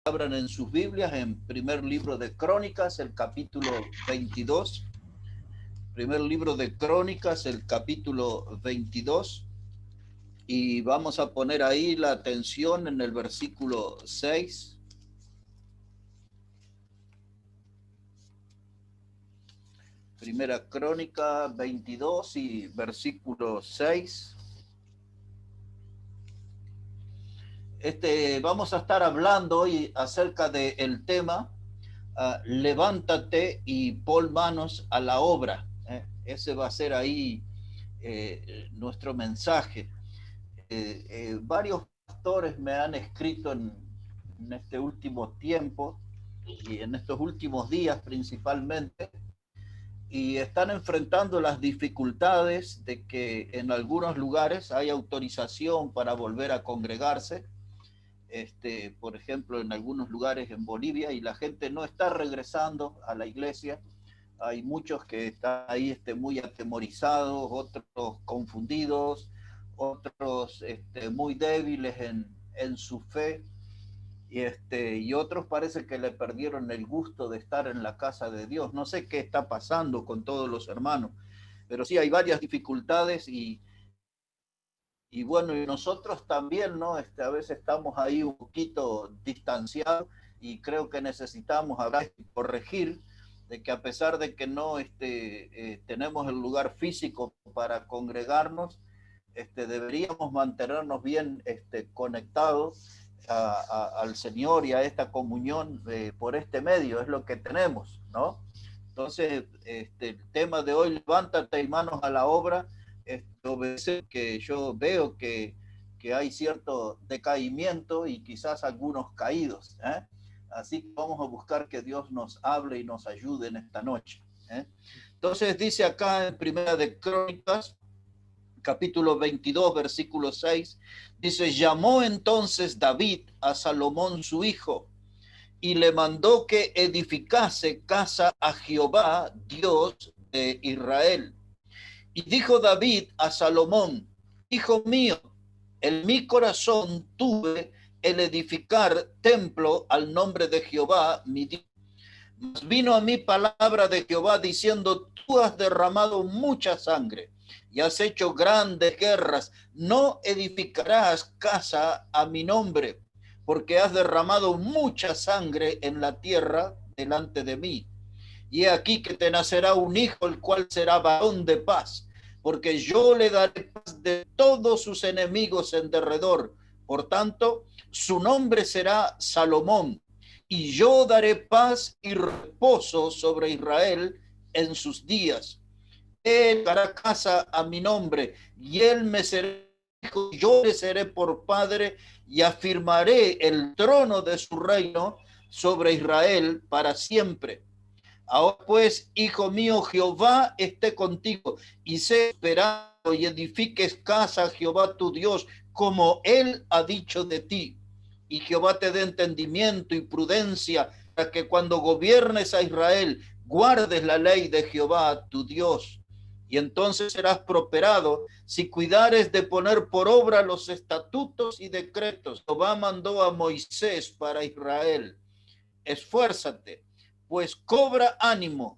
Abran en sus Biblias en primer libro de Crónicas, el capítulo 22. Primer libro de Crónicas, el capítulo 22. Y vamos a poner ahí la atención en el versículo 6. Primera Crónica 22 y versículo 6. Vamos a estar hablando hoy acerca del tema levántate y pon manos a la obra. Ese va a ser ahí nuestro mensaje. Varios pastores me han escrito en este último tiempo y en estos últimos días principalmente, y están enfrentando las dificultades de que en algunos lugares hay autorización para volver a congregarse. Por ejemplo, en algunos lugares en Bolivia, y la gente no está regresando a la iglesia. Hay muchos que están ahí muy atemorizados, otros confundidos, otros muy débiles en su fe, y otros parece que le perdieron el gusto de estar en la casa de Dios. No sé qué está pasando con todos los hermanos, pero sí hay varias dificultades y bueno, y nosotros también, ¿no? A veces estamos ahí un poquito distanciados y creo que necesitamos hablar y corregir de que a pesar de que no tenemos el lugar físico para congregarnos, deberíamos mantenernos bien conectados al Señor y a esta comunión por este medio, es lo que tenemos, ¿no? Entonces, el tema de hoy, levántate y manos a la obra, obedece que yo veo que hay cierto decaimiento y quizás algunos caídos, ¿eh? Así que vamos a buscar que Dios nos hable y nos ayude en esta noche, ¿eh? Entonces dice acá en Primera de Crónicas, capítulo 22, versículo 6, dice, llamó entonces David a Salomón su hijo y le mandó que edificase casa a Jehová, Dios de Israel. Y dijo David a Salomón, hijo mío, en mi corazón tuve el edificar templo al nombre de Jehová, mi Dios. Mas vino a mí palabra de Jehová diciendo, tú has derramado mucha sangre y has hecho grandes guerras, no edificarás casa a mi nombre, porque has derramado mucha sangre en la tierra delante de mí. Y he aquí que te nacerá un hijo, el cual será varón de paz, porque yo le daré paz de todos sus enemigos en derredor. Por tanto, su nombre será Salomón, y yo daré paz y reposo sobre Israel en sus días. Él hará casa a mi nombre, y él me será hijo, yo le seré por padre, y afirmaré el trono de su reino sobre Israel para siempre. Ahora pues, hijo mío, Jehová esté contigo, y sé esperado y edifiques casa a Jehová tu Dios, como él ha dicho de ti. Y Jehová te dé entendimiento y prudencia, para que cuando gobiernes a Israel, guardes la ley de Jehová tu Dios. Y entonces serás prosperado si cuidares de poner por obra los estatutos y decretos. Jehová mandó a Moisés para Israel. Esfuérzate, pues cobra ánimo,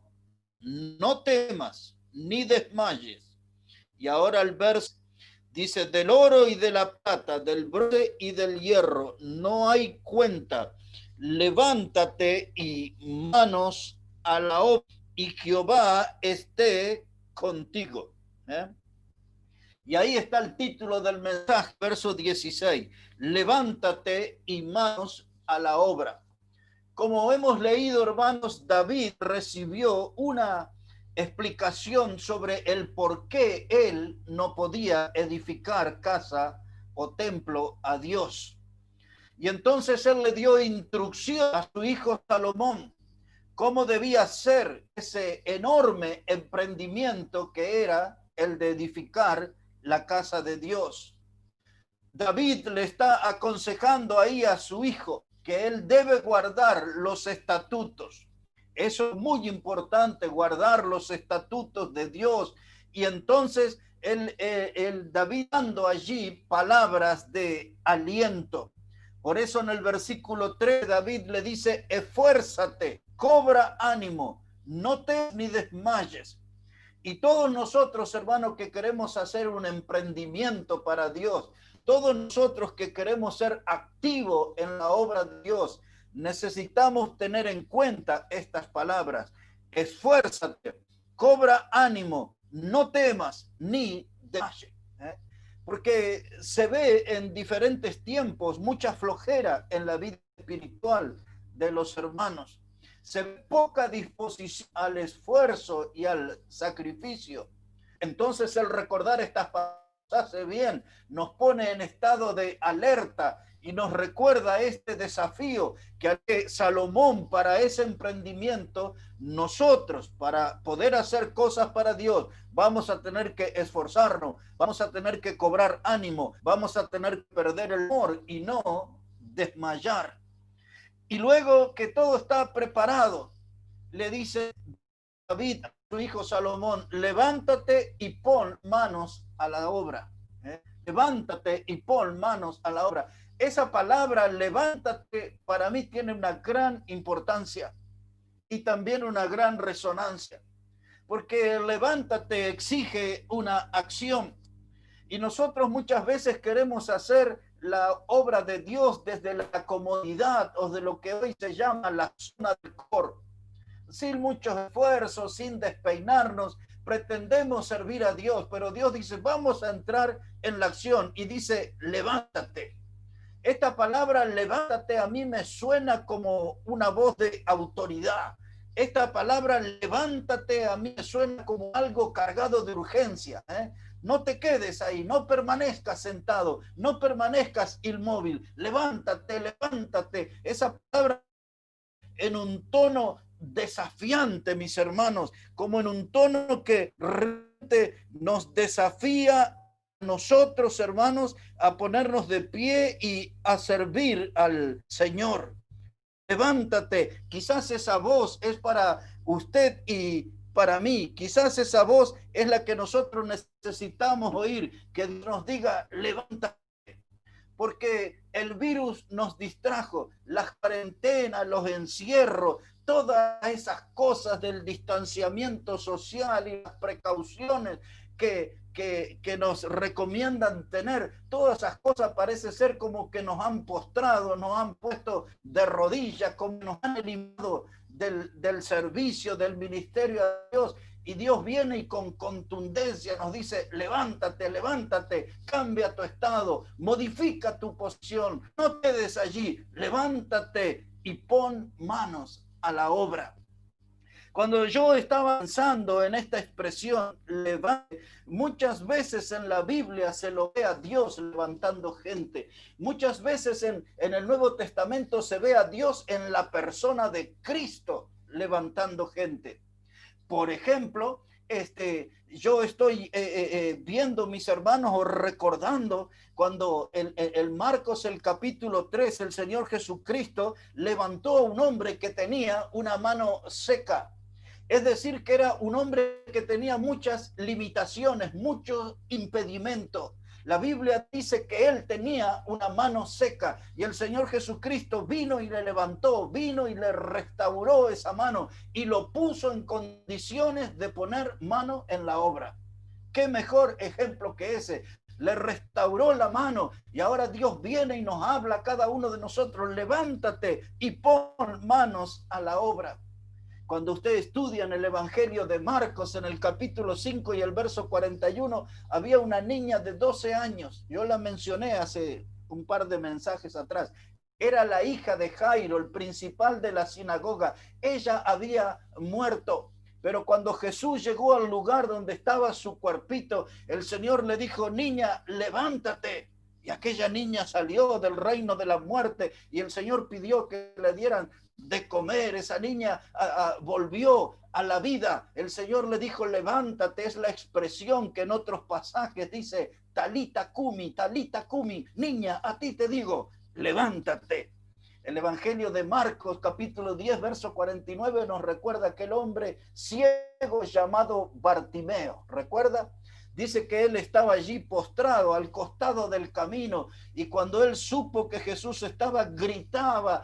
no temas ni desmayes. Y ahora el verso dice, del oro y de la plata, del bronce y del hierro, no hay cuenta. Levántate y manos a la obra, y Jehová esté contigo. ¿Eh? Y ahí está el título del mensaje, verso 16. Levántate y manos a la obra. Como hemos leído, hermanos, David recibió una explicación sobre el por qué él no podía edificar casa o templo a Dios. Y entonces él le dio instrucción a su hijo Salomón cómo debía ser ese enorme emprendimiento que era el de edificar la casa de Dios. David le está aconsejando ahí a su hijo que él debe guardar los estatutos. Eso es muy importante, guardar los estatutos de Dios. Y entonces el David dando allí palabras de aliento, Por eso en el versículo 3 David le dice, esfuérzate, cobra ánimo, no te ni desmayes. Y todos nosotros, hermanos, que queremos hacer un emprendimiento para Dios, todos nosotros que queremos ser activos en la obra de Dios, necesitamos tener en cuenta estas palabras. Esfuérzate, cobra ánimo, no temas ni desmayes. Porque se ve en diferentes tiempos mucha flojera en la vida espiritual de los hermanos. Se ve poca disposición al esfuerzo y al sacrificio. Entonces el recordar estas palabras hace bien, nos pone en estado de alerta y nos recuerda este desafío que Salomón para ese emprendimiento, nosotros para poder hacer cosas para Dios, vamos a tener que esforzarnos, vamos a tener que cobrar ánimo, vamos a tener que perder el humor y no desmayar. Y luego que todo está preparado, le dice David a su hijo Salomón, levántate y pon manos a la obra. Levántate y pon manos a la obra. Esa palabra levántate para mí tiene una gran importancia y también una gran resonancia, porque levántate exige una acción y nosotros muchas veces queremos hacer la obra de Dios desde la comodidad o de lo que hoy se llama la zona de confort. Sin muchos esfuerzos, sin despeinarnos, pretendemos servir a Dios, pero Dios dice, vamos a entrar en la acción y dice, levántate. Esta palabra levántate a mí me suena como una voz de autoridad. Esta palabra levántate a mí me suena como algo cargado de urgencia. No te quedes ahí, no permanezcas sentado, no permanezcas inmóvil. Levántate, levántate. Esa palabra en un tono desafiante, mis hermanos, como en un tono que realmente nos desafía a nosotros, hermanos, a ponernos de pie y a servir al Señor. Levántate, quizás esa voz es para usted y para mí, quizás esa voz es la que nosotros necesitamos oír, que Dios nos diga, levántate. Porque el virus nos distrajo, las cuarentenas, los encierros, todas esas cosas del distanciamiento social y las precauciones que nos recomiendan tener, todas esas cosas parece ser como que nos han postrado, nos han puesto de rodillas, como nos han eliminado del servicio, del ministerio de Dios. Y Dios viene y con contundencia nos dice, levántate, levántate, cambia tu estado, modifica tu posición, no te quedes allí, levántate y pon manos a la obra. Cuando yo estaba pensando en esta expresión, levante, muchas veces en la Biblia se lo ve a Dios levantando gente. Muchas veces en el Nuevo Testamento se ve a Dios en la persona de Cristo levantando gente. Por ejemplo, yo estoy viendo, mis hermanos, o recordando cuando en Marcos el capítulo 3, el Señor Jesucristo levantó a un hombre que tenía una mano seca. Es decir, que era un hombre que tenía muchas limitaciones, muchos impedimentos. La Biblia dice que él tenía una mano seca y el Señor Jesucristo vino y le levantó, vino y le restauró esa mano y lo puso en condiciones de poner mano en la obra. ¿Qué mejor ejemplo que ese? Le restauró la mano y ahora Dios viene y nos habla a cada uno de nosotros, levántate y pon manos a la obra. Cuando usted estudia en el Evangelio de Marcos, en el capítulo 5 y el verso 41, había una niña de 12 años. Yo la mencioné hace un par de mensajes atrás. Era la hija de Jairo, el principal de la sinagoga. Ella había muerto. Pero cuando Jesús llegó al lugar donde estaba su cuerpito, el Señor le dijo, niña, levántate. Y aquella niña salió del reino de la muerte y el Señor pidió que le dieran de comer. Esa niña volvió a la vida. El Señor le dijo, levántate. Es la expresión que en otros pasajes dice, talita cumi, niña, a ti te digo, levántate. El Evangelio de Marcos, capítulo 10, verso 49, nos recuerda aquel hombre ciego llamado Bartimeo. ¿Recuerda? Dice que él estaba allí postrado al costado del camino, y cuando él supo que Jesús estaba, gritaba: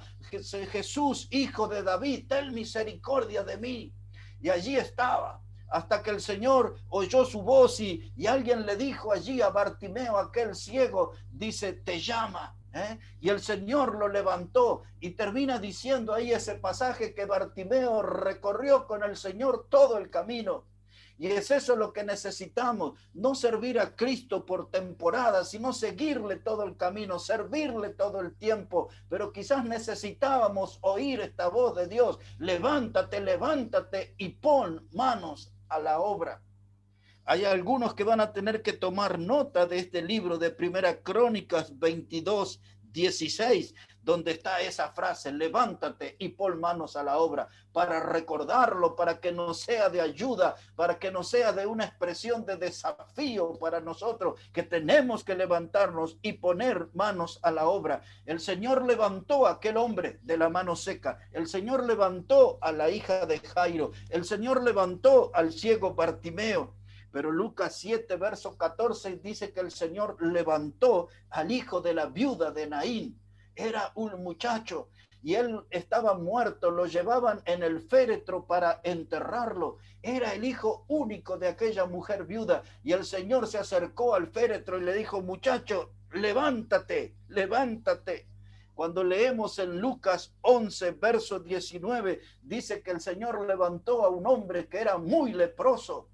Jesús, hijo de David, ten misericordia de mí. Y allí estaba, hasta que el Señor oyó su voz y alguien le dijo allí a Bartimeo, aquel ciego, dice: te llama. Y el Señor lo levantó, y termina diciendo ahí ese pasaje que Bartimeo recorrió con el Señor todo el camino. Y es eso lo que necesitamos, no servir a Cristo por temporada, sino seguirle todo el camino, servirle todo el tiempo. Pero quizás necesitábamos oír esta voz de Dios: levántate, levántate y pon manos a la obra. Hay algunos que van a tener que tomar nota de este libro de Primera Crónicas 22:16, donde está esa frase: levántate y pon manos a la obra, para recordarlo, para que nos sea de ayuda, para que nos sea de una expresión de desafío para nosotros, que tenemos que levantarnos y poner manos a la obra. El Señor levantó a aquel hombre de la mano seca, el Señor levantó a la hija de Jairo, el Señor levantó al ciego Bartimeo. Pero Lucas 7, verso 14 dice que el Señor levantó al hijo de la viuda de Naín. Era un muchacho y él estaba muerto, lo llevaban en el féretro para enterrarlo. Era el hijo único de aquella mujer viuda, y el Señor se acercó al féretro y le dijo: muchacho, levántate, levántate. Cuando leemos en Lucas 11, verso 19, dice que el Señor levantó a un hombre que era muy leproso.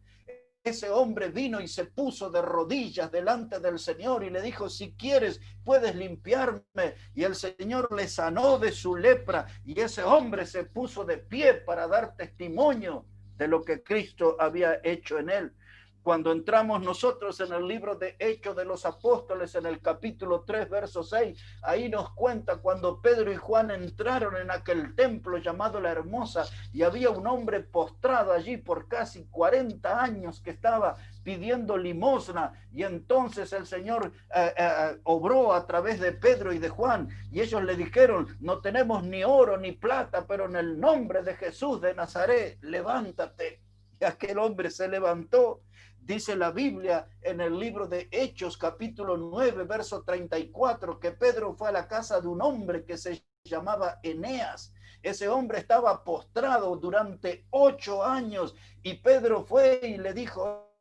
Ese hombre vino y se puso de rodillas delante del Señor y le dijo: si quieres, puedes limpiarme. Y el Señor le sanó de su lepra, y ese hombre se puso de pie para dar testimonio de lo que Cristo había hecho en él. Cuando entramos nosotros en el libro de Hechos de los Apóstoles, en el capítulo 3, verso 6, ahí nos cuenta cuando Pedro y Juan entraron en aquel templo llamado La Hermosa, y había un hombre postrado allí por casi 40 años que estaba pidiendo limosna, y entonces el Señor obró a través de Pedro y de Juan, y ellos le dijeron: no tenemos ni oro ni plata, pero en el nombre de Jesús de Nazaret, levántate. Y aquel hombre se levantó. Dice la Biblia en el libro de Hechos, capítulo 9, verso 34, que Pedro fue a la casa de un hombre que se llamaba Eneas. Ese hombre estaba postrado durante 8 años, y Pedro fue y le dijo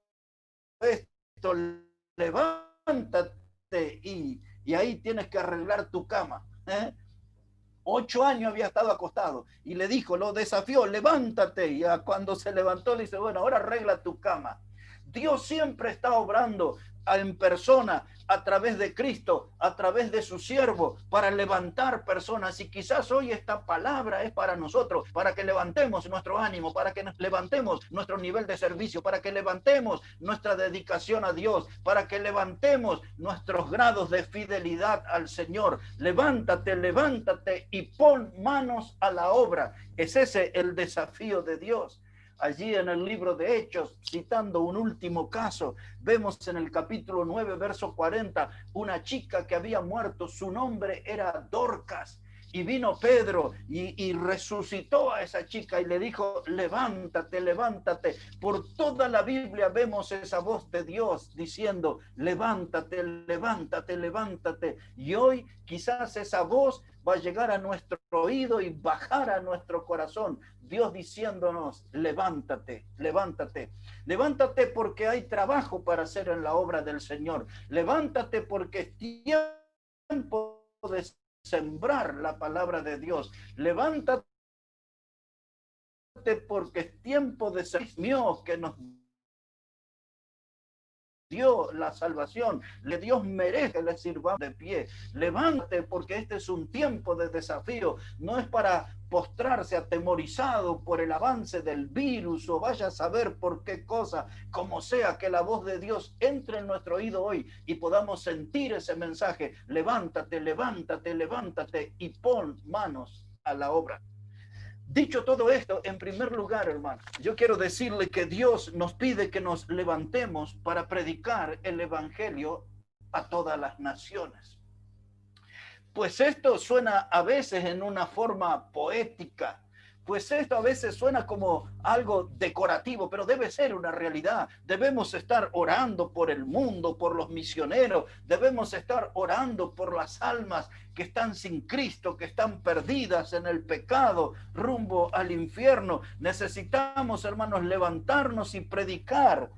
esto: levántate y ahí tienes que arreglar tu cama. 8 años había estado acostado, y le dijo, lo desafió: levántate. Y cuando se levantó le dice: bueno, ahora arregla tu cama. Dios siempre está obrando en persona, a través de Cristo, a través de su siervo, para levantar personas. Y quizás hoy esta palabra es para nosotros, para que levantemos nuestro ánimo, para que levantemos nuestro nivel de servicio, para que levantemos nuestra dedicación a Dios, para que levantemos nuestros grados de fidelidad al Señor. Levántate, levántate y pon manos a la obra. Es ese el desafío de Dios. Allí en el libro de Hechos, citando un último caso, vemos en el capítulo 9, verso 40, una chica que había muerto. Su nombre era Dorcas. Y vino Pedro y resucitó a esa chica y le dijo: levántate, levántate. Por toda la Biblia vemos esa voz de Dios diciendo: levántate, levántate, levántate. Y hoy quizás esa voz va a llegar a nuestro oído y bajar a nuestro corazón. Dios diciéndonos: levántate, levántate. Levántate porque hay trabajo para hacer en la obra del Señor. Levántate porque es tiempo de sembrar la palabra de Dios. Levántate porque es tiempo de ser Dios que nos dio la salvación. Dios merece que le sirvamos de pie. Levántate porque este es un tiempo de desafío. No es para postrarse atemorizado por el avance del virus o vaya a saber por qué cosa. Como sea, que la voz de Dios entre en nuestro oído hoy y podamos sentir ese mensaje: levántate, levántate, levántate y pon manos a la obra. Dicho todo esto, en primer lugar, hermano, yo quiero decirle que Dios nos pide que nos levantemos para predicar el evangelio a todas las naciones. Pues esto suena a veces en una forma poética, Pues esto a veces suena como algo decorativo, pero debe ser una realidad. Debemos estar orando por el mundo, por los misioneros. Debemos estar orando por las almas que están sin Cristo, que están perdidas en el pecado, rumbo al infierno. Necesitamos, hermanos, levantarnos y predicar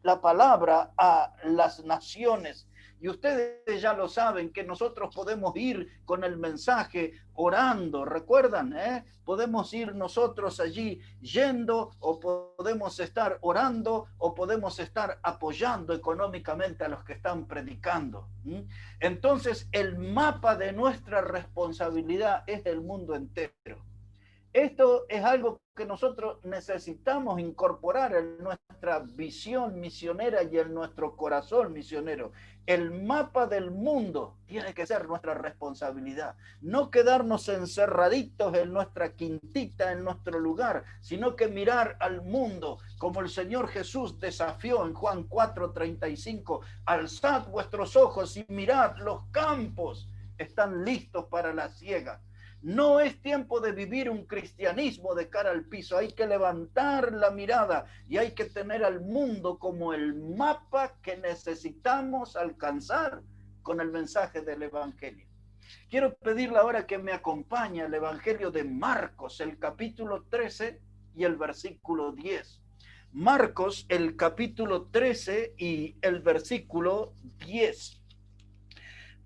la palabra a las naciones. Y ustedes ya lo saben, que nosotros podemos ir con el mensaje orando, ¿recuerdan? Podemos ir nosotros allí yendo, o podemos estar orando, o podemos estar apoyando económicamente a los que están predicando. Entonces, el mapa de nuestra responsabilidad es el mundo entero. Esto es algo que nosotros necesitamos incorporar en nuestra visión misionera y en nuestro corazón misionero. El mapa del mundo tiene que ser nuestra responsabilidad. No quedarnos encerraditos en nuestra quintita, en nuestro lugar, sino que mirar al mundo, como el Señor Jesús desafió en Juan 4:35. Alzad vuestros ojos y mirad, los campos están listos para la siega. No es tiempo de vivir un cristianismo de cara al piso. Hay que levantar la mirada y hay que tener al mundo como el mapa que necesitamos alcanzar con el mensaje del Evangelio. Quiero pedirle ahora que me acompañe al Evangelio de Marcos, el capítulo 13 y el versículo 10. Marcos, el capítulo 13 y el versículo 10.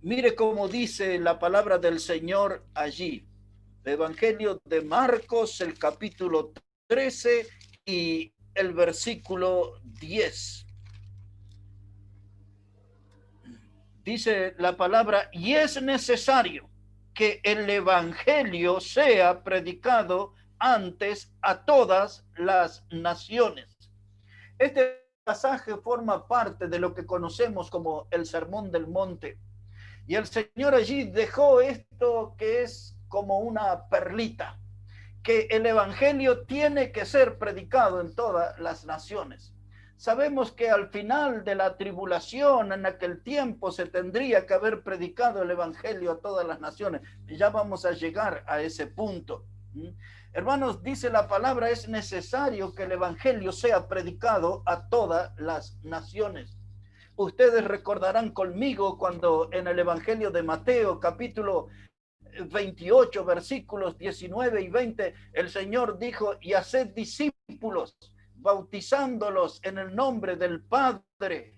Mire cómo dice la palabra del Señor allí. Evangelio de Marcos, el capítulo 13 y el versículo 10. Dice la palabra, y es necesario que el Evangelio sea predicado antes a todas las naciones. Este pasaje forma parte de lo que conocemos como el Sermón del Monte. Y el Señor allí dejó esto que es como una perlita, que el Evangelio tiene que ser predicado en todas las naciones. Sabemos que al final de la tribulación, en aquel tiempo, se tendría que haber predicado el Evangelio a todas las naciones. Ya vamos a llegar a ese punto. Hermanos, dice la palabra, es necesario que el Evangelio sea predicado a todas las naciones. Ustedes recordarán conmigo cuando en el Evangelio de Mateo, capítulo 28, versículos 19 y 20, el Señor dijo, y haced discípulos, bautizándolos en el nombre del Padre,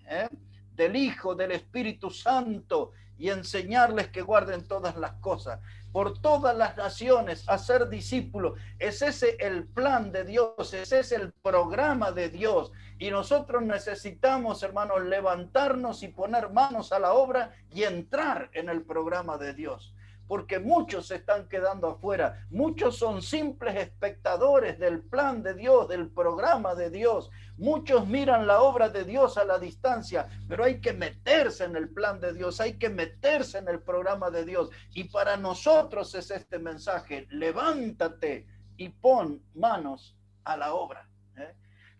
del Hijo, del Espíritu Santo, y enseñarles que guarden todas las cosas. Por todas las naciones, hacer discípulos. Es ese el plan de Dios, ese es el programa de Dios. Y nosotros necesitamos, hermanos, levantarnos y poner manos a la obra y entrar en el programa de Dios. Porque muchos se están quedando afuera. Muchos son simples espectadores del plan de Dios, del programa de Dios. Muchos miran la obra de Dios a la distancia, pero hay que meterse en el plan de Dios, hay que meterse en el programa de Dios. Y para nosotros es este mensaje: levántate y pon manos a la obra.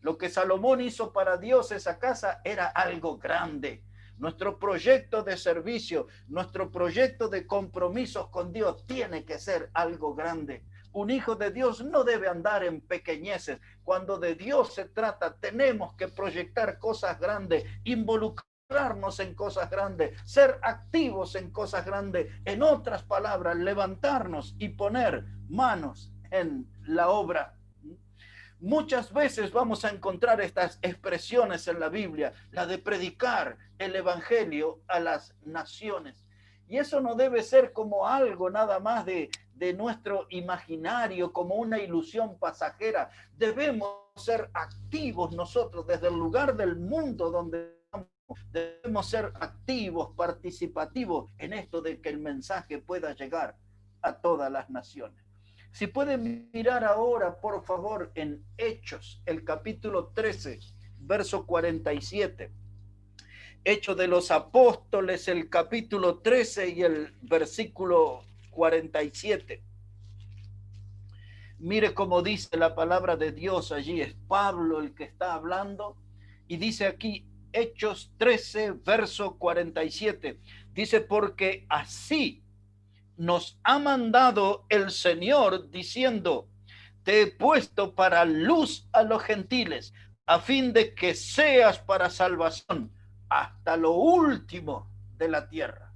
Lo que Salomón hizo para Dios, esa casa, era algo grande. Nuestro proyecto de servicio, nuestro proyecto de compromisos con Dios tiene que ser algo grande. Un hijo de Dios no debe andar en pequeñeces. Cuando de Dios se trata, tenemos que proyectar cosas grandes, involucrarnos en cosas grandes, ser activos en cosas grandes. En otras palabras, levantarnos y poner manos en la obra. Muchas veces vamos a encontrar estas expresiones en la Biblia, la de predicar el Evangelio a las naciones. Y eso no debe ser como algo nada más de nuestro imaginario, como una ilusión pasajera. Debemos ser activos nosotros desde el lugar del mundo donde estamos. Debemos ser activos, participativos en esto de que el mensaje pueda llegar a todas las naciones. Si pueden mirar ahora, por favor, en Hechos, el capítulo 13, verso 47. Hechos de los Apóstoles, el capítulo 13 y el versículo 47. Mire cómo dice la palabra de Dios allí. Es Pablo el que está hablando. Y dice aquí, Hechos 13, verso 47. Dice, porque así nos ha mandado el Señor, diciendo, te he puesto para luz a los gentiles, a fin de que seas para salvación hasta lo último de la tierra.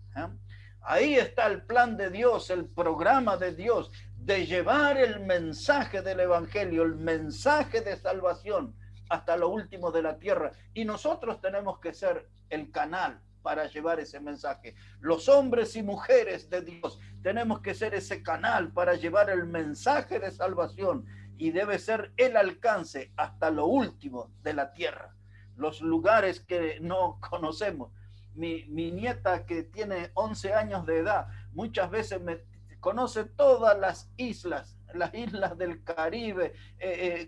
Ahí está el plan de Dios, el programa de Dios, de llevar el mensaje del evangelio, el mensaje de salvación hasta lo último de la tierra. Y nosotros tenemos que ser el canal para llevar ese mensaje. Los hombres y mujeres de Dios tenemos que ser ese canal para llevar el mensaje de salvación, y debe ser el alcance hasta lo último de la tierra, los lugares que no conocemos. Mi nieta, que tiene 11 años de edad, muchas veces me conoce todas las islas del Caribe,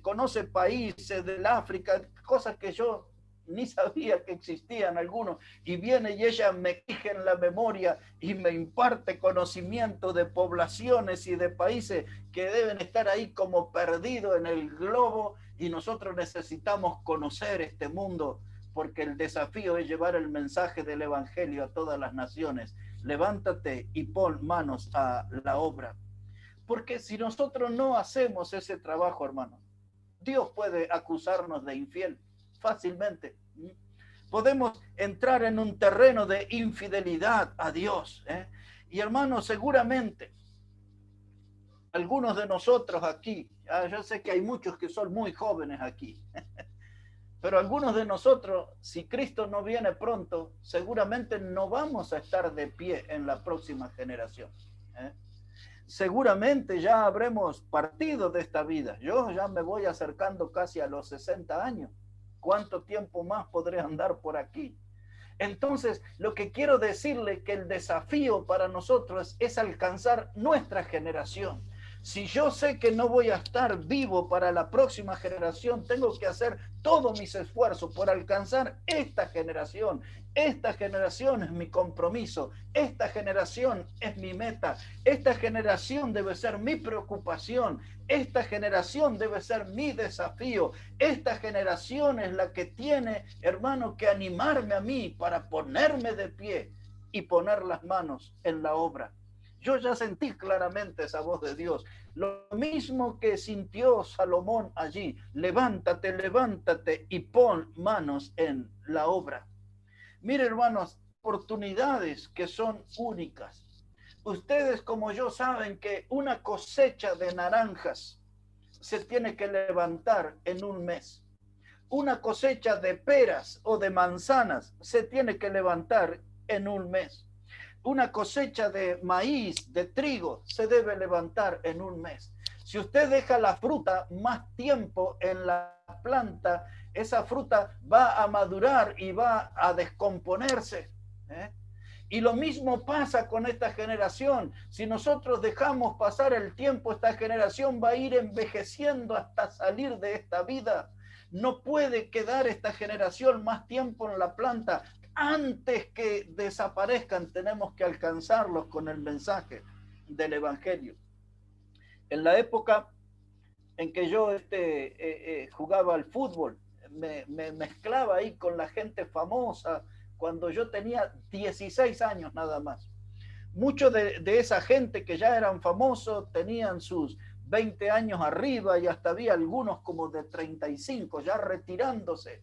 conoce países del África, cosas que yo ni sabía que existían algunos, y viene y ella me fija en la memoria y me imparte conocimiento de poblaciones y de países que deben estar ahí como perdidos en el globo, y nosotros necesitamos conocer este mundo, porque el desafío es llevar el mensaje del evangelio a todas las naciones. Levántate y pon manos a la obra, porque si nosotros no hacemos ese trabajo, hermanos, Dios puede acusarnos de infiel fácilmente. Podemos entrar en un terreno de infidelidad a Dios, y hermanos, seguramente algunos de nosotros aquí, yo sé que hay muchos que son muy jóvenes aquí, pero algunos de nosotros, si Cristo no viene pronto, seguramente no vamos a estar de pie en la próxima generación. Seguramente ya habremos partido de esta vida. Yo ya me voy acercando casi a los 60 años. ¿Cuánto tiempo más podré andar por aquí? Entonces, lo que quiero decirle, que el desafío para nosotros es alcanzar nuestra generación. Si yo sé que no voy a estar vivo para la próxima generación, tengo que hacer todos mis esfuerzos por alcanzar esta generación. Esta generación es mi compromiso, esta generación es mi meta, esta generación debe ser mi preocupación, esta generación debe ser mi desafío, esta generación es la que tiene, hermano, que animarme a mí para ponerme de pie y poner las manos en la obra. Yo ya sentí claramente esa voz de Dios, lo mismo que sintió Salomón allí: levántate, levántate y pon manos en la obra. Mire, hermanos, oportunidades que son únicas. Ustedes, como yo, saben que una cosecha de naranjas se tiene que levantar en un mes. Una cosecha de peras o de manzanas se tiene que levantar en un mes. Una cosecha de maíz, de trigo, se debe levantar en un mes. Si usted deja la fruta más tiempo en la planta, esa fruta va a madurar y va a descomponerse. Y lo mismo pasa con esta generación. Si nosotros dejamos pasar el tiempo, esta generación va a ir envejeciendo hasta salir de esta vida. No puede quedar esta generación más tiempo en la planta. Antes que desaparezcan, tenemos que alcanzarlos con el mensaje del evangelio. En la época en que yo jugaba al fútbol, me mezclaba ahí con la gente famosa cuando yo tenía 16 años nada más. Muchos de esa gente que ya eran famosos tenían sus 20 años arriba, y hasta había algunos como de 35 ya retirándose.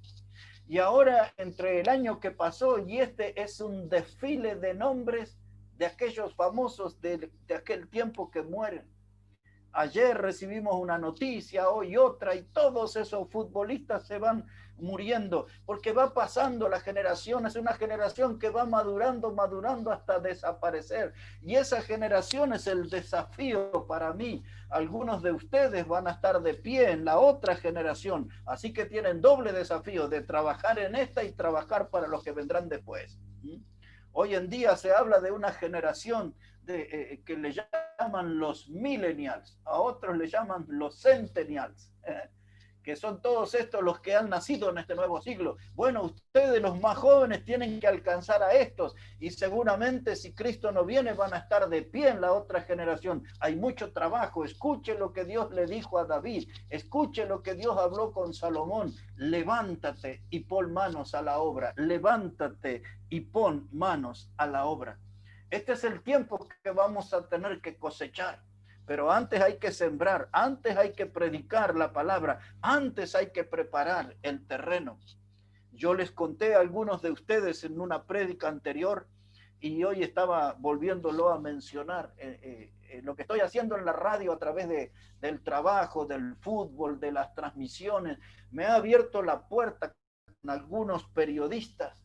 Y ahora, entre el año que pasó y es un desfile de nombres de aquellos famosos de aquel tiempo que mueren. Ayer recibimos una noticia, hoy otra, y todos esos futbolistas se van muriendo, porque va pasando la generación. Es una generación que va madurando hasta desaparecer, y esa generación es el desafío para mí. Algunos de ustedes van a estar de pie en la otra generación, así que tienen doble desafío de trabajar en esta y trabajar para los que vendrán después. Hoy en día se habla de una generación que le llaman los millennials, a otros le llaman los centennials, que son todos estos los que han nacido en este nuevo siglo. Bueno, ustedes, los más jóvenes, tienen que alcanzar a estos, y seguramente si Cristo no viene van a estar de pie en la otra generación. Hay mucho trabajo. Escuche lo que Dios le dijo a David, escuche lo que Dios habló con Salomón: levántate y pon manos a la obra, levántate y pon manos a la obra. Este es el tiempo que vamos a tener que cosechar. Pero antes hay que sembrar, antes hay que predicar la palabra, antes hay que preparar el terreno. Yo les conté a algunos de ustedes en una prédica anterior y hoy estaba volviéndolo a mencionar. Lo que estoy haciendo en la radio a través del trabajo, del fútbol, de las transmisiones, me ha abierto la puerta con algunos periodistas.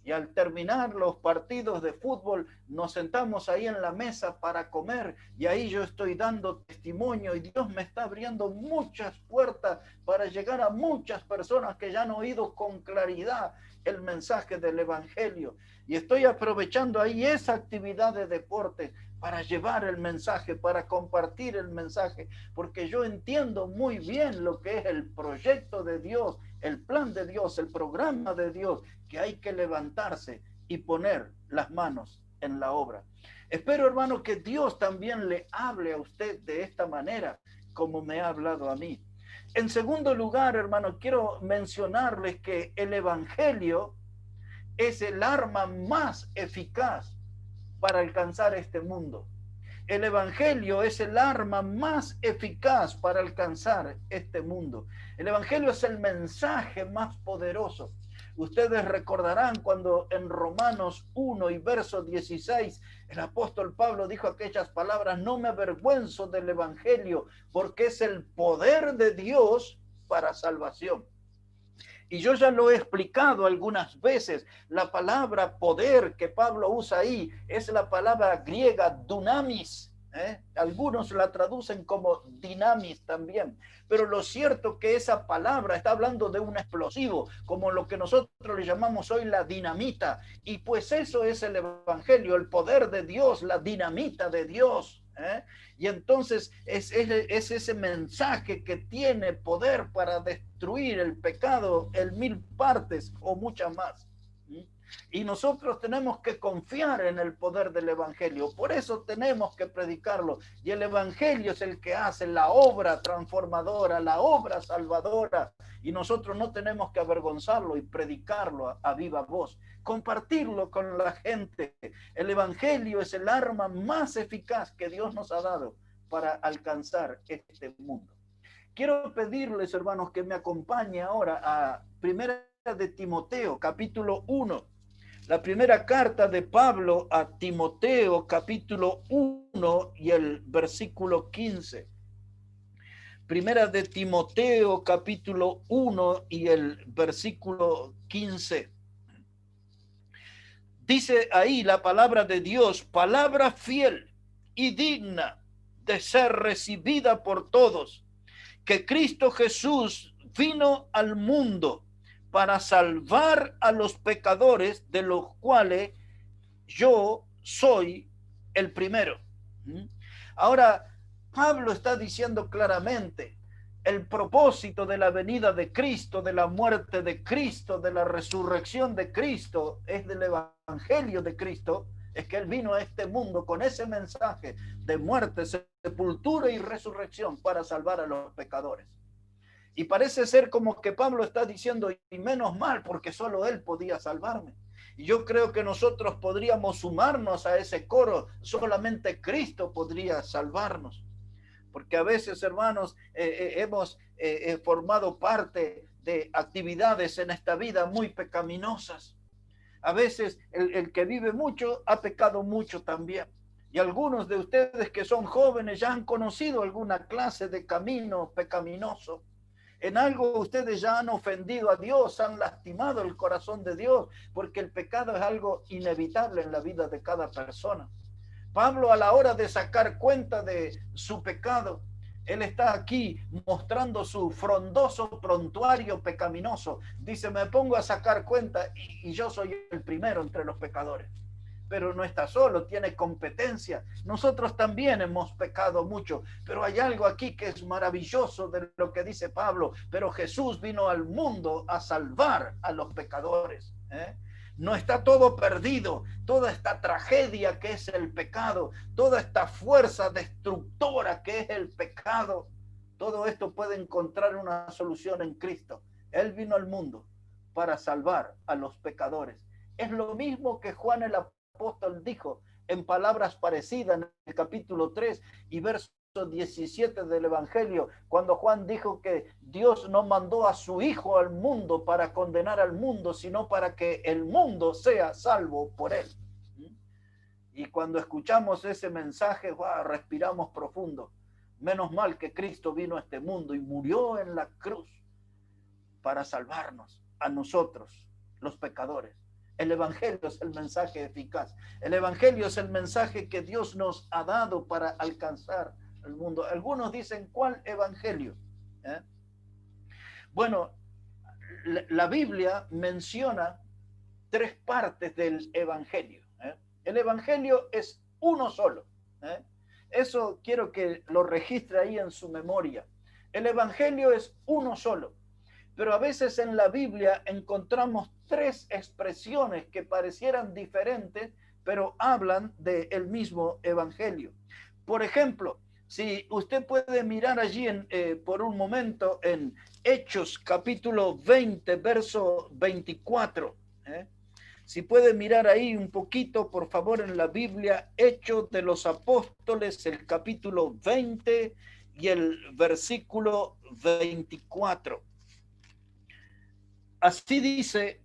Y al terminar los partidos de fútbol, nos sentamos ahí en la mesa para comer y ahí yo estoy dando testimonio y Dios me está abriendo muchas puertas para llegar a muchas personas que ya han oído con claridad el mensaje del Evangelio. Y estoy aprovechando ahí esa actividad de deporte para llevar el mensaje, para compartir el mensaje, porque yo entiendo muy bien lo que es el proyecto de Dios, el plan de Dios, el programa de Dios, que hay que levantarse y poner las manos en la obra. Espero, hermano, que Dios también le hable a usted de esta manera, como me ha hablado a mí. En segundo lugar, hermano, quiero mencionarles que el Evangelio es el arma más eficaz para alcanzar este mundo. El Evangelio es el arma más eficaz para alcanzar este mundo. El Evangelio es el mensaje más poderoso. Ustedes recordarán cuando en Romanos 1 y verso 16 el apóstol Pablo dijo aquellas palabras: no me avergüenzo del Evangelio porque es el poder de Dios para salvación. Y yo ya lo he explicado algunas veces, la palabra poder que Pablo usa ahí es la palabra griega dunamis. Algunos la traducen como dinamis también, pero lo cierto que esa palabra está hablando de un explosivo, como lo que nosotros le llamamos hoy la dinamita, y pues eso es el Evangelio, el poder de Dios, la dinamita de Dios. Y entonces es ese mensaje que tiene poder para destruir el pecado en 1000 partes o muchas más. Y nosotros tenemos que confiar en el poder del Evangelio, por eso tenemos que predicarlo. Y el Evangelio es el que hace la obra transformadora, la obra salvadora, y nosotros no tenemos que avergonzarlo y predicarlo a viva voz, compartirlo con la gente. El Evangelio es el arma más eficaz que Dios nos ha dado para alcanzar este mundo. Quiero pedirles, hermanos, que me acompañen ahora a Primera de Timoteo, capítulo 1. La primera carta de Pablo a Timoteo, capítulo 1 y el versículo 15. Primera de Timoteo, capítulo 1 y el versículo 15. Dice ahí la palabra de Dios: palabra fiel y digna de ser recibida por todos, que Cristo Jesús vino al mundo para salvar a los pecadores, de los cuales yo soy el primero. Ahora, Pablo está diciendo claramente el propósito de la venida de Cristo, de la muerte de Cristo, de la resurrección de Cristo, es del Evangelio de Cristo, es que Él vino a este mundo con ese mensaje de muerte, sepultura y resurrección para salvar a los pecadores. Y parece ser como que Pablo está diciendo, y menos mal, porque solo Él podía salvarme. Y yo creo que nosotros podríamos sumarnos a ese coro, solamente Cristo podría salvarnos. Porque a veces, hermanos, hemos formado parte de actividades en esta vida muy pecaminosas. A veces el que vive mucho ha pecado mucho también. Y algunos de ustedes que son jóvenes ya han conocido alguna clase de camino pecaminoso. En algo ustedes ya han ofendido a Dios, han lastimado el corazón de Dios, porque el pecado es algo inevitable en la vida de cada persona. Pablo, a la hora de sacar cuenta de su pecado, él está aquí mostrando su frondoso prontuario pecaminoso. Dice, me pongo a sacar cuenta y yo soy el primero entre los pecadores. Pero no está solo, tiene competencia. Nosotros también hemos pecado mucho, pero hay algo aquí que es maravilloso de lo que dice Pablo. Pero Jesús vino al mundo a salvar a los pecadores. No está todo perdido, toda esta tragedia que es el pecado, toda esta fuerza destructora que es el pecado, todo esto puede encontrar una solución en Cristo. Él vino al mundo para salvar a los pecadores. Es lo mismo que Juan el apóstol dijo en palabras parecidas en el capítulo 3 y verso 17 del Evangelio, cuando Juan dijo que Dios no mandó a su Hijo al mundo para condenar al mundo, sino para que el mundo sea salvo por él. Y cuando escuchamos ese mensaje, wow, respiramos profundo. Menos mal que Cristo vino a este mundo y murió en la cruz para salvarnos a nosotros, los pecadores. El Evangelio es el mensaje eficaz. El Evangelio es el mensaje que Dios nos ha dado para alcanzar el mundo. Algunos dicen, ¿cuál Evangelio? Bueno, la Biblia menciona 3 partes del Evangelio. El Evangelio es uno solo. Eso quiero que lo registre ahí en su memoria. El Evangelio es uno solo. Pero a veces en la Biblia encontramos 3 expresiones que parecieran diferentes, pero hablan del mismo Evangelio. Por ejemplo, si usted puede mirar allí por un momento en Hechos capítulo 20, verso 24. Si puede mirar ahí un poquito, por favor, en la Biblia, Hechos de los Apóstoles, el capítulo 20 y el versículo 24. Así dice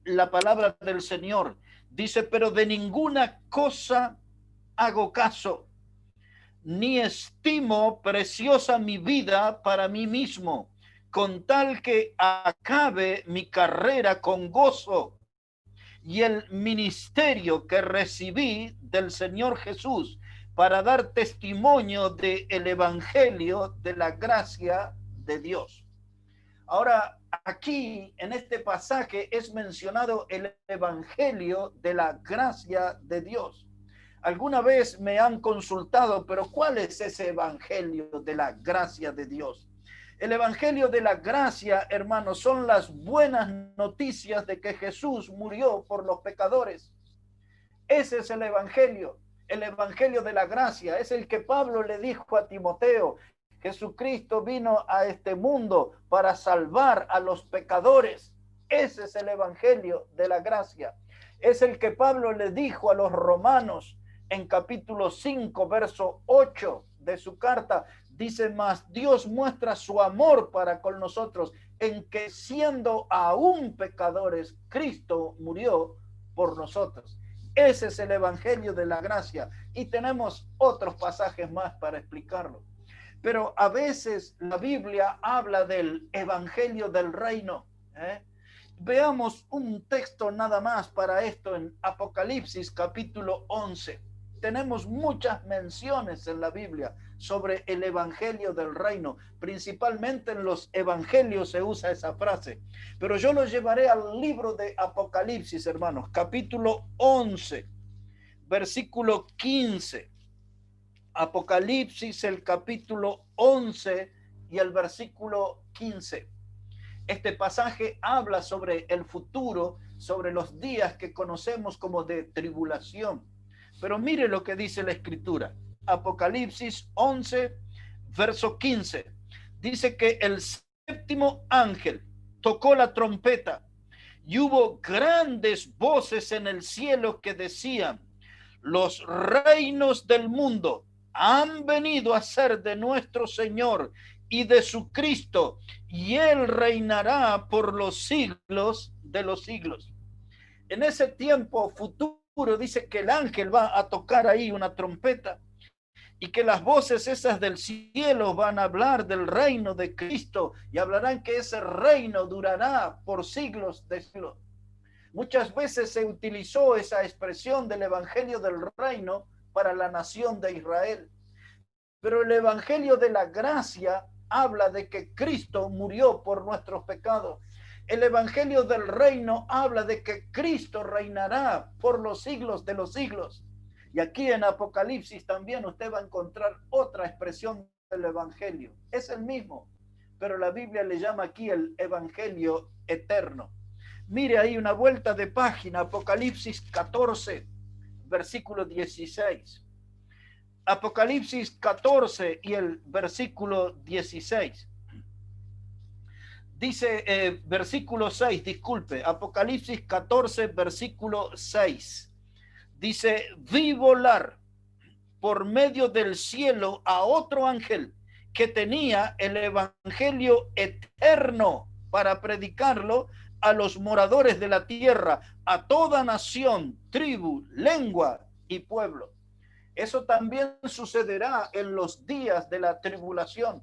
la palabra del Señor. Dice, pero de ninguna cosa hago caso, ni estimo preciosa mi vida para mí mismo, con tal que acabe mi carrera con gozo y el ministerio que recibí del Señor Jesús para dar testimonio del Evangelio de la gracia de Dios. Ahora, aquí en este pasaje es mencionado el Evangelio de la gracia de Dios. Alguna vez me han consultado, pero ¿cuál es ese Evangelio de la gracia de Dios? El Evangelio de la gracia, hermanos, son las buenas noticias de que Jesús murió por los pecadores. Ese es el Evangelio de la gracia. Es el que Pablo le dijo a Timoteo. Jesucristo vino a este mundo para salvar a los pecadores. Ese es el Evangelio de la gracia. Es el que Pablo le dijo a los romanos en capítulo 5, verso 8 de su carta. Dice, más Dios muestra su amor para con nosotros en que siendo aún pecadores, Cristo murió por nosotros. Ese es el Evangelio de la gracia. Y tenemos otros pasajes más para explicarlo. Pero a veces la Biblia habla del Evangelio del reino. Veamos un texto nada más para esto en Apocalipsis capítulo 11. Tenemos muchas menciones en la Biblia sobre el Evangelio del reino. Principalmente en los evangelios se usa esa frase. Pero yo lo llevaré al libro de Apocalipsis, hermanos, capítulo 11, versículo 15. Apocalipsis, el capítulo 11 y el versículo 15. Este pasaje habla sobre el futuro, sobre los días que conocemos como de tribulación. Pero mire lo que dice la Escritura. Apocalipsis 11, verso 15. Dice que el séptimo ángel tocó la trompeta y hubo grandes voces en el cielo que decían: los reinos del mundo han venido a ser de nuestro Señor y de su Cristo, y Él reinará por los siglos de los siglos. En ese tiempo futuro dice que el ángel va a tocar ahí una trompeta y que las voces esas del cielo van a hablar del reino de Cristo y hablarán que ese reino durará por siglos de siglos. Muchas veces se utilizó esa expresión del Evangelio del reino para la nación de Israel. Pero el Evangelio de la gracia habla de que Cristo murió por nuestros pecados. El Evangelio del reino habla de que Cristo reinará por los siglos de los siglos. Y aquí en Apocalipsis también usted va a encontrar otra expresión del Evangelio. Es el mismo, pero la Biblia le llama aquí el Evangelio eterno. Mire ahí una vuelta de página, Apocalipsis 14, versículo 16. Apocalipsis 14 y el versículo 16. Dice, versículo 6, disculpe, Apocalipsis 14, versículo 6. Dice, vi volar por medio del cielo a otro ángel que tenía el evangelio eterno para predicarlo a los moradores de la tierra, a toda nación, tribu, lengua y pueblo. Eso también sucederá en los días de la tribulación.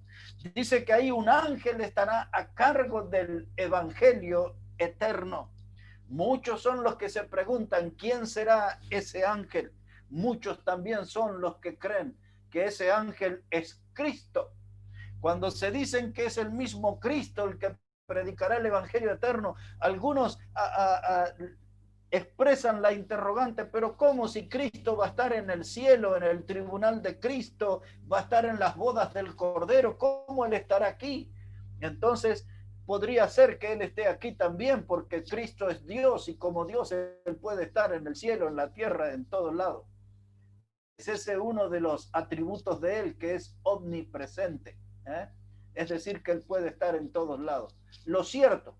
Dice que ahí un ángel estará a cargo del evangelio eterno. Muchos son los que se preguntan quién será ese ángel. Muchos también son los que creen que ese ángel es Cristo. Cuando se dicen que es el mismo Cristo el que predicará el evangelio eterno, algunos expresan la interrogante, pero ¿cómo si Cristo va a estar en el cielo, en el tribunal de Cristo, va a estar en las bodas del Cordero? ¿Cómo Él estará aquí? Entonces, podría ser que Él esté aquí también, porque Cristo es Dios, y como Dios, Él puede estar en el cielo, en la tierra, en todos lados. Es ese uno de los atributos de Él, que es omnipresente, ¿eh? Es decir, que Él puede estar en todos lados. Lo cierto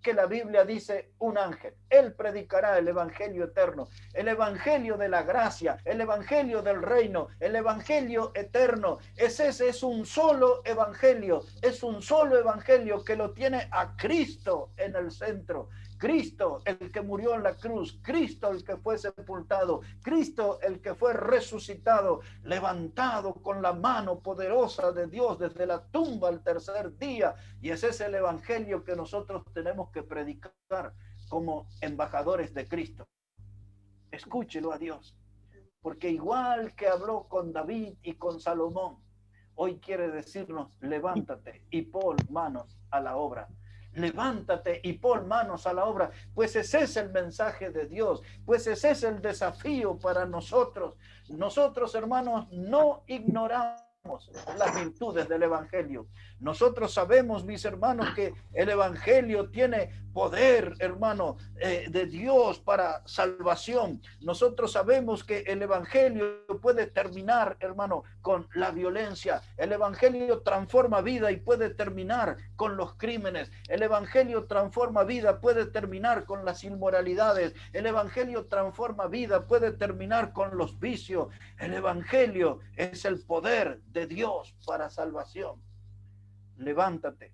que la Biblia dice un ángel, él predicará el evangelio eterno, el evangelio de la gracia, el evangelio del reino, el evangelio eterno. Ese es un solo evangelio, es un solo evangelio que lo tiene a Cristo en el centro. Cristo, el que murió en la cruz, Cristo, el que fue sepultado, Cristo, el que fue resucitado, levantado con la mano poderosa de Dios desde la tumba al tercer día. Y ese es el evangelio que nosotros tenemos que predicar como embajadores de Cristo. Escúchelo a Dios, porque igual que habló con David y con Salomón, hoy quiere decirnos: levántate y pon manos a la obra. Levántate y pon manos a la obra, pues ese es el mensaje de Dios, pues ese es el desafío para nosotros. Nosotros, hermanos, no ignoramos las virtudes del evangelio. Nosotros sabemos, mis hermanos, que el evangelio tiene poder, hermano, de Dios para salvación. Nosotros sabemos que el evangelio puede terminar, hermano, con la violencia. El evangelio transforma vida y puede terminar con los crímenes. El evangelio transforma vida, puede terminar con las inmoralidades. El evangelio transforma vida, puede terminar con los vicios. El evangelio es el poder de Dios para salvación. Levántate,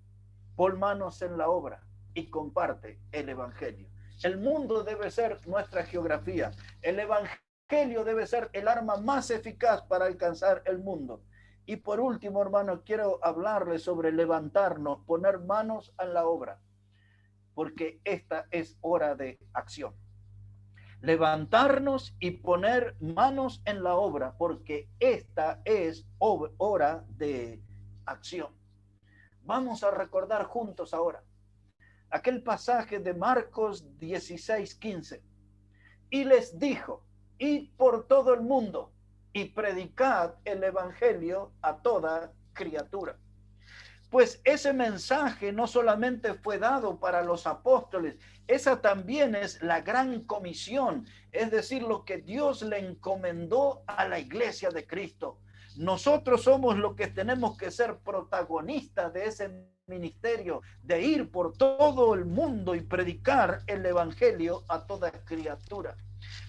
pon manos en la obra y comparte el evangelio. El mundo debe ser nuestra geografía. El evangelio debe ser el arma más eficaz para alcanzar el mundo. Y por último, hermano, quiero hablarles sobre levantarnos, poner manos en la obra, porque esta es hora de acción. Levantarnos y poner manos en la obra, porque esta es hora de acción. Vamos a recordar juntos ahora aquel pasaje de Marcos 16:15. Y les dijo: id por todo el mundo y predicad el evangelio a toda criatura. Pues ese mensaje no solamente fue dado para los apóstoles, esa también es la gran comisión, es decir, lo que Dios le encomendó a la iglesia de Cristo. Nosotros somos los que tenemos que ser protagonistas de ese ministerio, de ir por todo el mundo y predicar el evangelio a toda criatura.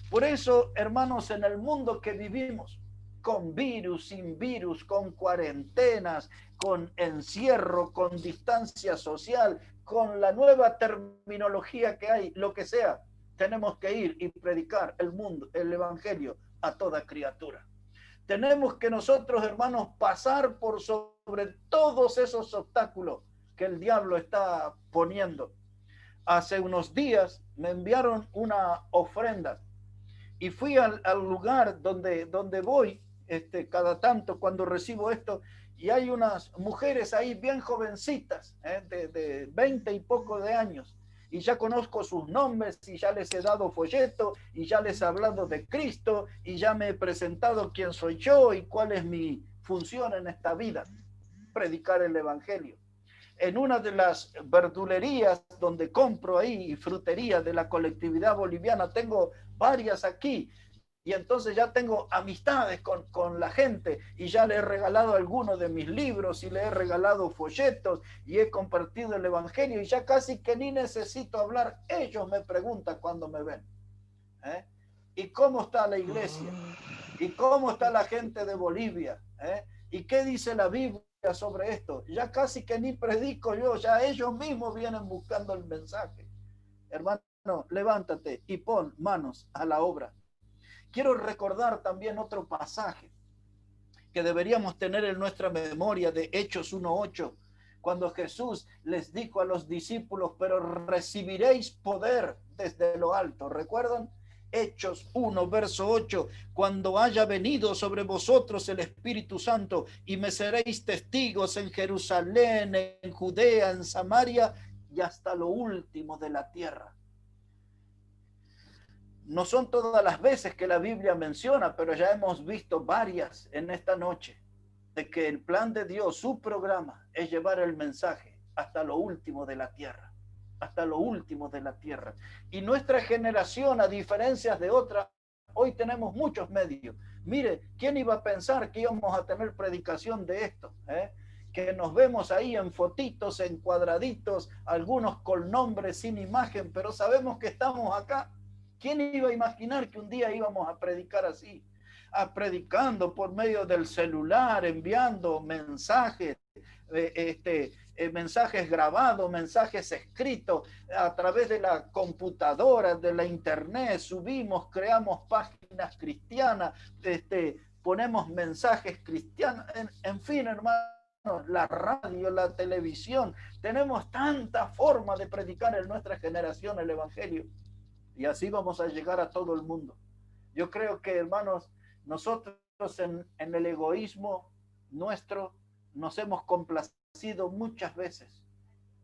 Por eso, hermanos, en el mundo que vivimos, con virus, sin virus, con cuarentenas, con encierro, con distancia social, con la nueva terminología que hay, lo que sea, tenemos que ir y predicar el mundo, el evangelio a toda criatura. Tenemos que nosotros, hermanos, pasar por sobre todos esos obstáculos que el diablo está poniendo. Hace unos días me enviaron una ofrenda y fui al lugar donde voy cada tanto cuando recibo esto, y hay unas mujeres ahí bien jovencitas, de 20 y poco de años, y ya conozco sus nombres y ya les he dado folleto y ya les he hablado de Cristo y ya me he presentado quién soy yo y cuál es mi función en esta vida: predicar el evangelio. En una de las verdulerías donde compro ahí, y frutería de la colectividad boliviana, tengo varias aquí, y entonces ya tengo amistades con la gente, y ya le he regalado algunos de mis libros y le he regalado folletos y he compartido el evangelio, y ya casi que ni necesito hablar, ellos me preguntan cuando me ven, ¿y cómo está la iglesia? ¿Y cómo está la gente de Bolivia? ¿Y qué dice la Biblia sobre esto? Ya casi que ni predico yo, ya ellos mismos vienen buscando el mensaje. Hermano, levántate y pon manos a la obra. Quiero recordar también otro pasaje que deberíamos tener en nuestra memoria de Hechos 1:8, cuando Jesús les dijo a los discípulos, pero recibiréis poder desde lo alto. ¿Recuerdan? Hechos 1, verso 8, cuando haya venido sobre vosotros el Espíritu Santo y me seréis testigos en Jerusalén, en Judea, en Samaria y hasta lo último de la tierra. No son todas las veces que la Biblia menciona, pero ya hemos visto varias en esta noche, de que el plan de Dios, su programa, es llevar el mensaje hasta lo último de la tierra, hasta lo último de la tierra. Y nuestra generación, a diferencia de otra, hoy tenemos muchos medios. Mire, ¿quién iba a pensar que íbamos a tener predicación de esto? Que nos vemos ahí en fotitos, en cuadraditos, algunos con nombres sin imagen, pero sabemos que estamos acá. ¿Quién iba a imaginar que un día íbamos a predicar así? Predicando por medio del celular, enviando mensajes, mensajes grabados, mensajes escritos a través de la computadora, de la internet, subimos, creamos páginas cristianas, ponemos mensajes cristianos, en fin, hermano, la radio, la televisión, tenemos tanta forma de predicar en nuestra generación el evangelio. Y así vamos a llegar a todo el mundo. Yo creo que, hermanos, nosotros en el egoísmo nuestro nos hemos complacido muchas veces.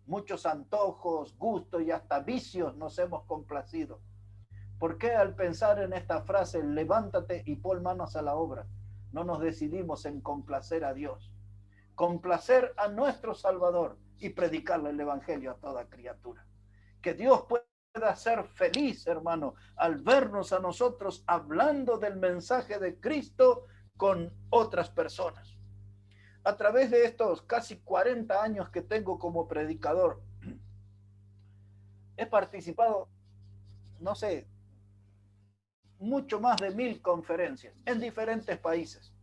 Muchos antojos, gustos y hasta vicios nos hemos complacido. ¿Por qué al pensar en esta frase, levántate y pon manos a la obra, no nos decidimos en complacer a Dios? Complacer a nuestro Salvador y predicarle el evangelio a toda criatura. Que Dios pueda ser feliz, hermano, al vernos a nosotros hablando del mensaje de Cristo con otras personas. A través de estos casi 40 años que tengo como predicador, he participado, no sé, mucho más de 1000 conferencias en diferentes países.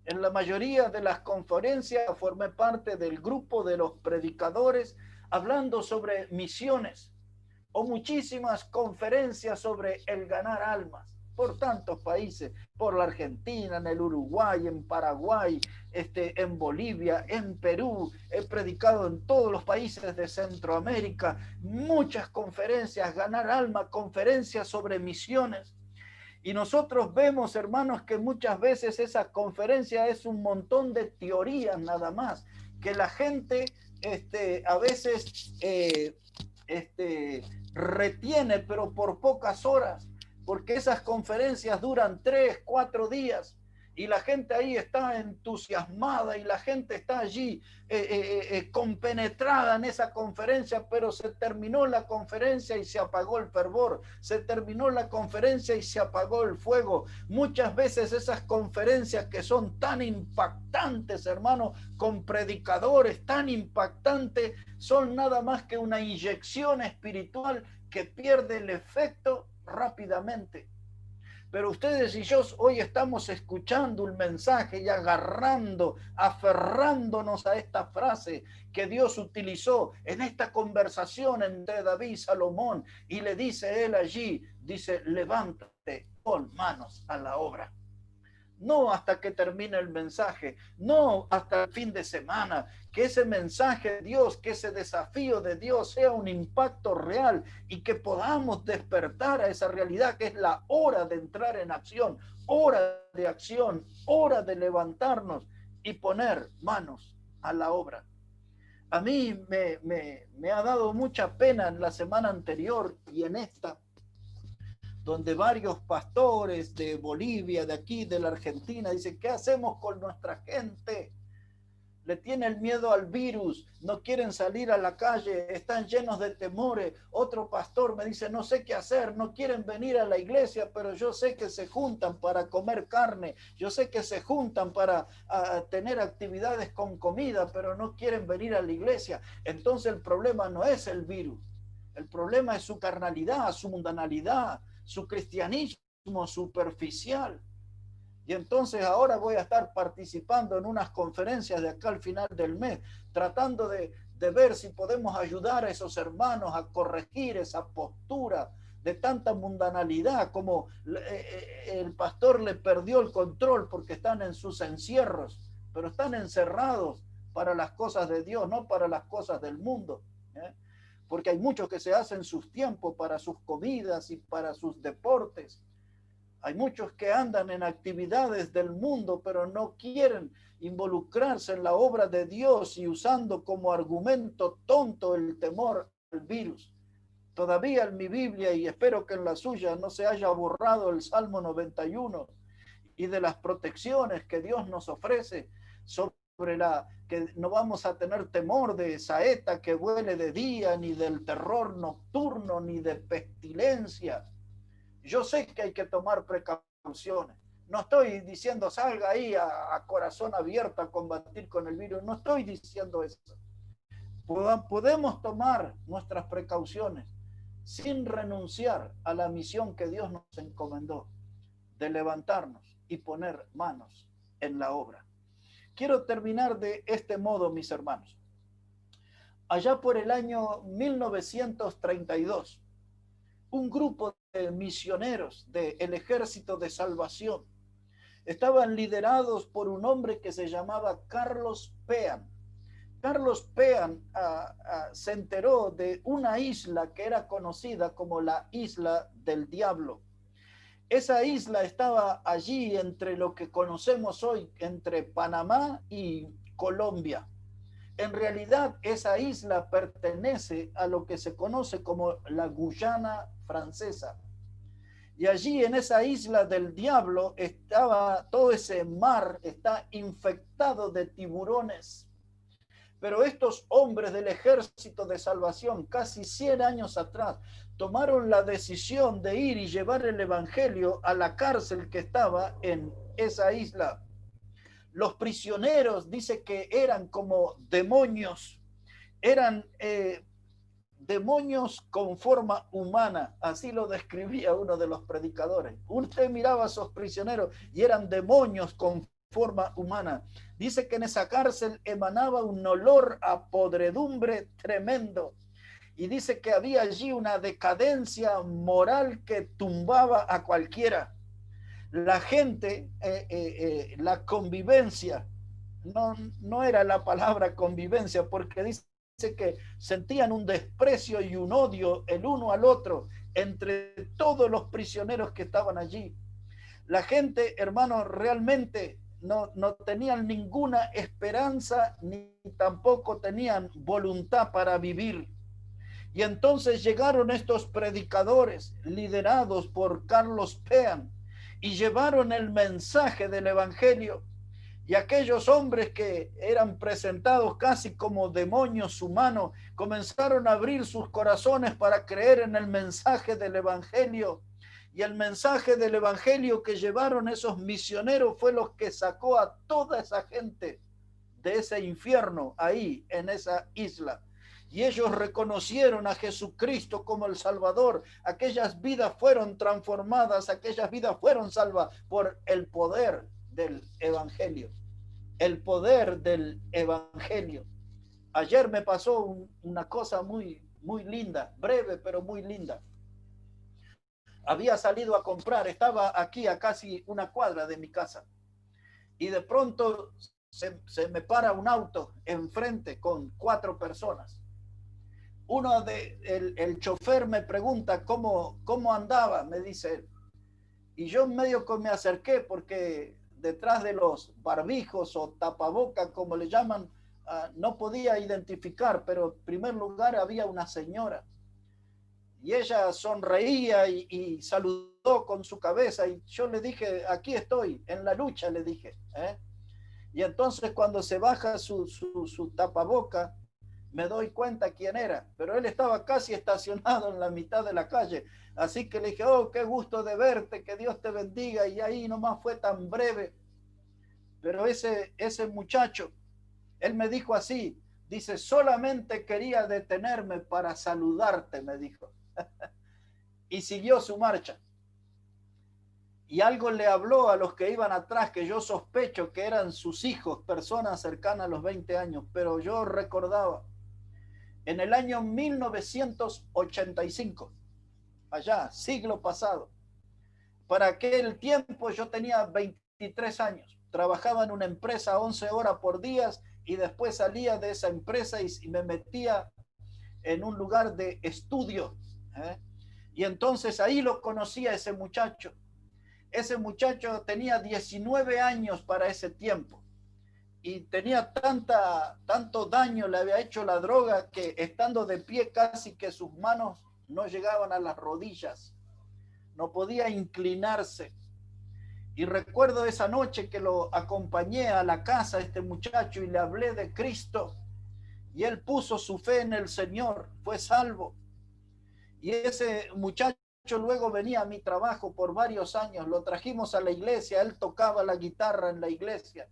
En la mayoría de las conferencias formé parte del grupo de los predicadores hablando sobre misiones, o muchísimas conferencias sobre el ganar almas por tantos países, por la Argentina, en el Uruguay, en Paraguay, en Bolivia, en Perú. He predicado en todos los países de Centroamérica, muchas conferencias, ganar alma, conferencias sobre misiones. Y nosotros vemos, hermanos, que muchas veces esa conferencia es un montón de teorías nada más, que la gente a veces retiene, pero por pocas horas, porque esas conferencias duran 3, 4 días y la gente ahí está entusiasmada y la gente está allí compenetrada en esa conferencia, pero se terminó la conferencia y se apagó el fervor, se terminó la conferencia y se apagó el fuego. Muchas veces esas conferencias que son tan impactantes, hermano, con predicadores tan impactantes, son nada más que una inyección espiritual que pierde el efecto rápidamente. Pero ustedes y yo hoy estamos escuchando un mensaje y aferrándonos a esta frase que Dios utilizó en esta conversación entre David y Salomón, y le dice él allí, dice, levántate, pon manos a la obra. No hasta que termine el mensaje, no hasta el fin de semana, que ese mensaje de Dios, que ese desafío de Dios sea un impacto real y que podamos despertar a esa realidad que es la hora de entrar en acción, hora de acción, hora de levantarnos y poner manos a la obra. A mí me ha dado mucha pena en la semana anterior y en esta, donde varios pastores de Bolivia, de aquí, de la Argentina, dicen, ¿qué hacemos con nuestra gente? Le tienen miedo al virus, no quieren salir a la calle, están llenos de temores. Otro pastor me dice, no sé qué hacer, no quieren venir a la iglesia, pero yo sé que se juntan para comer carne, yo sé que se juntan para tener actividades con comida, pero no quieren venir a la iglesia. Entonces el problema no es el virus, el problema es su carnalidad, su mundanalidad, su cristianismo superficial. Y entonces ahora voy a estar participando en unas conferencias de acá al final del mes, tratando de ver si podemos ayudar a esos hermanos a corregir esa postura de tanta mundanalidad, como el pastor le perdió el control porque están en sus encierros, pero están encerrados para las cosas de Dios, no para las cosas del mundo, ¿eh? Porque hay muchos que se hacen sus tiempos para sus comidas y para sus deportes. Hay muchos que andan en actividades del mundo, pero no quieren involucrarse en la obra de Dios y usando como argumento tonto el temor al virus. Todavía en mi Biblia, y espero que en la suya, no se haya borrado el Salmo 91 y de las protecciones que Dios nos ofrece sobre que no vamos a tener temor de saeta que vuele de día, ni del terror nocturno, ni de pestilencia. Yo sé que hay que tomar precauciones. No estoy diciendo salga ahí a corazón abierto a combatir con el virus. No estoy diciendo eso. Podemos tomar nuestras precauciones sin renunciar a la misión que Dios nos encomendó de levantarnos y poner manos en la obra. Quiero terminar de este modo, mis hermanos. Allá por el año 1932, un grupo de misioneros del Ejército de Salvación estaban liderados por un hombre que se llamaba Carlos Pean. Carlos Pean se enteró de una isla que era conocida como la Isla del Diablo. Esa isla estaba allí entre lo que conocemos hoy, entre Panamá y Colombia. En realidad, esa isla pertenece a lo que se conoce como la Guyana francesa. Y allí en esa isla del diablo estaba todo ese mar, está infectado de tiburones. Pero estos hombres del Ejército de Salvación, casi 100 años atrás, tomaron la decisión de ir y llevar el evangelio a la cárcel que estaba en esa isla. Los prisioneros, dice que eran como demonios, eran demonios con forma humana, así lo describía uno de los predicadores. Usted miraba a esos prisioneros y eran demonios con forma humana. Dice que en esa cárcel emanaba un olor a podredumbre tremendo. Y dice que había allí una decadencia moral que tumbaba a cualquiera. La gente, la convivencia, no era la palabra convivencia, porque dice que sentían un desprecio y un odio el uno al otro entre todos los prisioneros que estaban allí. La gente, hermanos, realmente no tenían ninguna esperanza ni tampoco tenían voluntad para vivir. Y entonces llegaron estos predicadores liderados por Carlos Pean y llevaron el mensaje del evangelio. Y aquellos hombres que eran presentados casi como demonios humanos comenzaron a abrir sus corazones para creer en el mensaje del evangelio. Y el mensaje del evangelio que llevaron esos misioneros fue lo que sacó a toda esa gente de ese infierno ahí en esa isla. Y ellos reconocieron a Jesucristo como el Salvador. Aquellas vidas fueron transformadas, aquellas vidas fueron salvas por el poder del evangelio. El poder del evangelio. Ayer me pasó una cosa muy linda, breve pero muy linda. Había salido a comprar, estaba aquí a casi una cuadra de mi casa y de pronto se me para un auto enfrente con 4 personas. El chofer me pregunta cómo andaba, me dice él. Y yo medio que me acerqué porque detrás de los barbijos o tapabocas, como le llaman, no podía identificar, pero en primer lugar había una señora. Y ella sonreía y saludó con su cabeza y yo le dije, aquí estoy, en la lucha, le dije. Y entonces cuando se baja su tapaboca, me doy cuenta quién era, pero él estaba casi estacionado en la mitad de la calle, así que le dije, oh, qué gusto de verte, que Dios te bendiga, y ahí nomás fue tan breve, pero ese muchacho, él me dijo así, dice, solamente quería detenerme para saludarte, me dijo, y siguió su marcha. y algo le habló a los que iban atrás, que yo sospecho que eran sus hijos, personas cercanas a los 20 años, pero yo recordaba, en el año 1985, allá, siglo pasado, para aquel tiempo yo tenía 23 años, trabajaba en una empresa 11 horas por día y después salía de esa empresa y me metía en un lugar de estudio, ¿eh? Y entonces ahí lo conocí a ese muchacho. Ese muchacho tenía 19 años para ese tiempo y tenía tanto daño le había hecho la droga que estando de pie casi que sus manos no llegaban a las rodillas, no podía inclinarse. Y recuerdo esa noche que lo acompañé a la casa a este muchacho y le hablé de Cristo y él puso su fe en el Señor, fue salvo. Y ese muchacho luego venía a mi trabajo por varios años, lo trajimos a la iglesia, él tocaba la guitarra en la iglesia.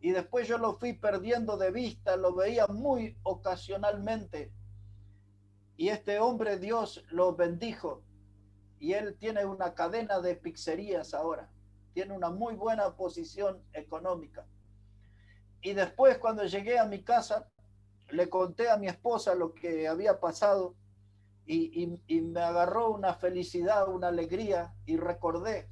Y después yo lo fui perdiendo de vista, lo veía muy ocasionalmente. Y este hombre Dios lo bendijo y él tiene una cadena de pizzerías ahora. Tiene una muy buena posición económica. Y después cuando llegué a mi casa, le conté a mi esposa lo que había pasado y me agarró una felicidad, una alegría y recordé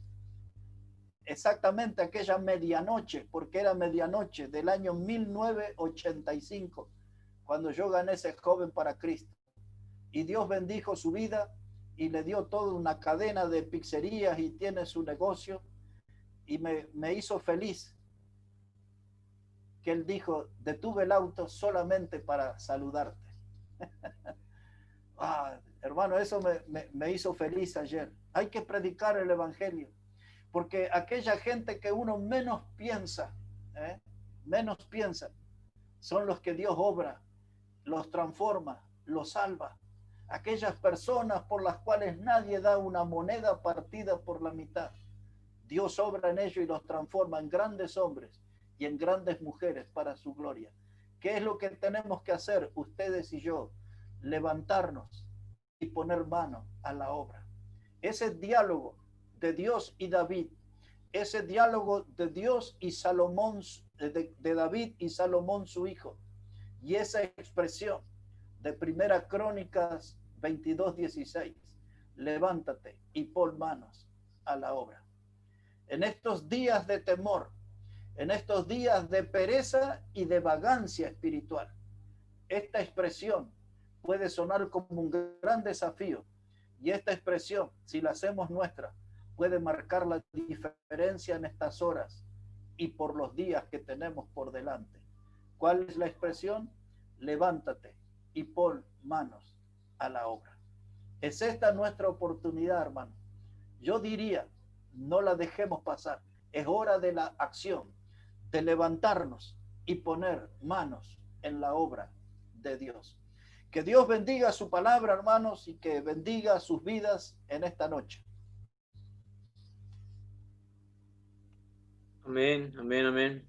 exactamente aquella medianoche, porque era medianoche del año 1985, cuando yo gané ese joven para Cristo. Y Dios bendijo su vida y le dio toda una cadena de pizzerías y tiene su negocio y me hizo feliz que él dijo, detuve el auto solamente para saludarte. Hermano, eso me hizo feliz ayer. Hay que predicar el evangelio, porque aquella gente que uno menos piensa, menos piensa, son los que Dios obra, los transforma, los salva. Aquellas personas por las cuales nadie da una moneda partida por la mitad. Dios obra en ellos y los transforma en grandes hombres y en grandes mujeres para su gloria. ¿Qué es lo que tenemos que hacer ustedes y yo? Levantarnos y poner mano a la obra. Ese diálogo de Dios y David, ese diálogo de Dios y Salomón, de David y Salomón su hijo, y esa expresión de Primera Crónicas 22:16, levántate y pon manos a la obra. En estos días de temor, en estos días de pereza y de vagancia espiritual, esta expresión puede sonar como un gran desafío y esta expresión, si la hacemos nuestra, puede marcar la diferencia en estas horas y por los días que tenemos por delante. ¿Cuál es la expresión? Levántate y pon manos a la obra. Es esta nuestra oportunidad, hermano. Yo diría, no la dejemos pasar. Es hora de la acción, de levantarnos y poner manos en la obra de Dios. Que Dios bendiga su palabra, hermanos, y que bendiga sus vidas en esta noche. Amén, amén, amén.